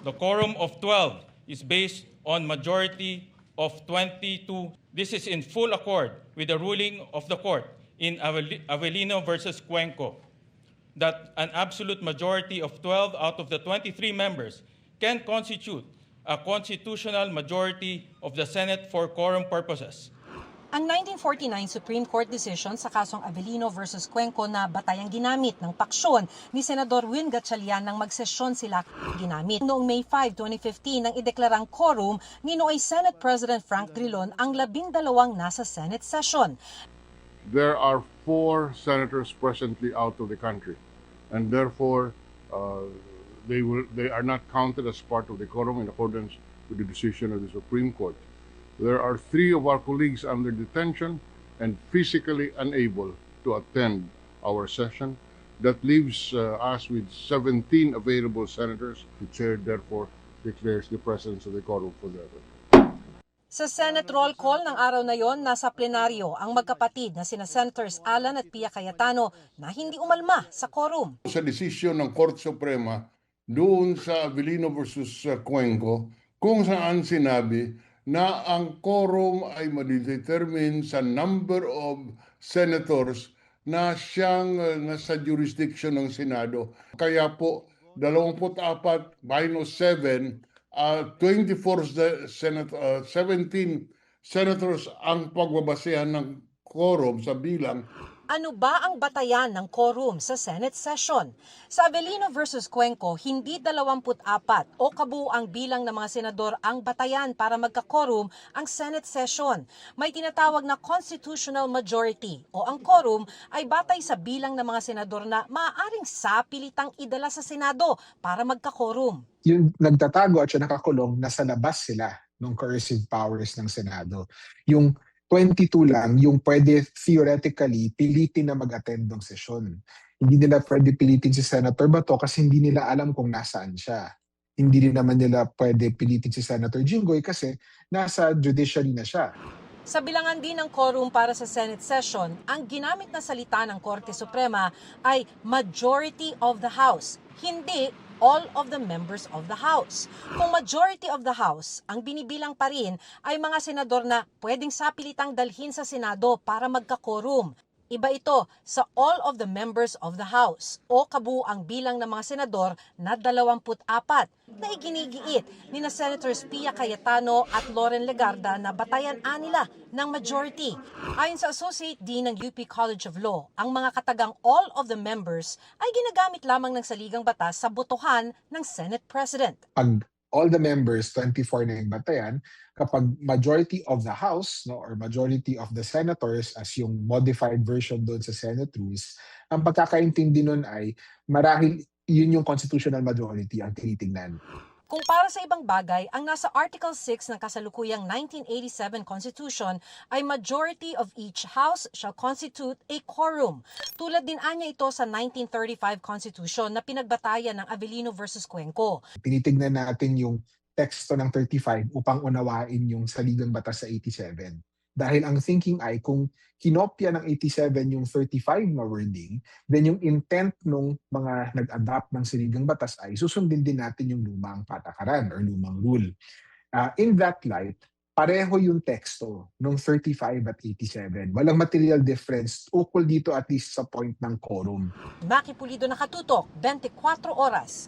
The quorum of 12 is based on majority of 22. This is in full accord with the ruling of the court in Avellino versus Cuenco, that an absolute majority of 12 out of the 23 members can constitute a constitutional majority of the Senate for quorum purposes. Ang 1949 Supreme Court decision sa kasong Avellino versus Cuenco na batayang ginamit ng paksyon ni Senador Win Gatchalian nang magsesyon sila ginamit. Noong May 5, 2015 nang ideklarang quorum ni Noong Senate President Frank Drilon ang 12 nasa Senate session. There are 4 senators presently out of the country, and therefore they are not counted as part of the quorum in accordance with the decision of the Supreme Court. There are 3 of our colleagues under detention and physically unable to attend our session. That leaves us with 17 available senators. The chair therefore declares the presence of the quorum for the other. Sa Senate roll call ng araw na yon, nasa plenaryo ang magkapatid na sina Senators Alan at Pia Cayetano na hindi umalma sa quorum. Sa desisyon ng Korte Suprema doon sa Avellino versus Cuenco, kung saan sinabi na ang quorum ay madidetermine sa number of senators na siyang nasa jurisdiction ng Senado. Kaya po, 24 minus 7, 17 senators ang pagbabasehan ng quorum sa bilang. Ano ba ang batayan ng quorum sa Senate session? Sa Avellino versus Cuenco, hindi 24 o kabuuang bilang ng mga senador ang batayan para magka-quorum ang Senate session. May tinatawag na constitutional majority o ang quorum ay batay sa bilang ng mga senador na maaaring sapilitang idala sa Senado para magka-quorum. Yung nagtatago at yung nakakulong, nasa labas sila ng coercive powers ng Senado. Yung 22 lang yung pwede theoretically pilitin na mag-attend ng sesyon. Hindi nila pwede pilitin si Senator Bato kasi hindi nila alam kung nasaan siya. Hindi rin naman nila pwede pilitin si Senator Jinggoy kasi nasa judiciary na siya. Sa bilangan din ng quorum para sa Senate session, ang ginamit na salita ng Korte Suprema ay majority of the House, hindi all of the members of the House. Kung majority of the House, ang binibilang pa rin ay mga senador na pwedeng sapilitang dalhin sa Senado para magka-quorum. Iba ito sa all of the members of the House o kabuuang bilang ng mga senador na 24 na iginigiit ni na Senators Pia Cayetano at Loren Legarda na batayan nila ng majority. Ayon sa Associate Dean ng UP College of Law, ang mga katagang all of the members ay ginagamit lamang ng saligang batas sa botohan ng Senate President. Pag all the members, 24 na yung batayan, kapag majority of the House or majority of the senators as yung modified version doon sa Senate rules, ang pagkakaintindi nun ay marahil yun yung constitutional majority ang tinitingnan. Kung para sa ibang bagay, ang nasa Article 6 ng kasalukuyang 1987 Constitution ay majority of each House shall constitute a quorum. Tulad din anya ito sa 1935 Constitution na pinagbatayan ng Avellino versus Cuenco. Tinitignan natin yung teksto ng 35 upang unawain yung saligang batas sa 87. Dahil ang thinking ay kung kinopya ng 87 yung 35 na wording, then yung intent ng mga nag-adapt ng saligang batas ay susundin din natin yung lumang patakaran or lumang rule. In that light, pareho yung teksto ng 35 at 87. Walang material difference ukol dito at least sa point ng quorum. Maki Pulido, nakatutok, 24 oras.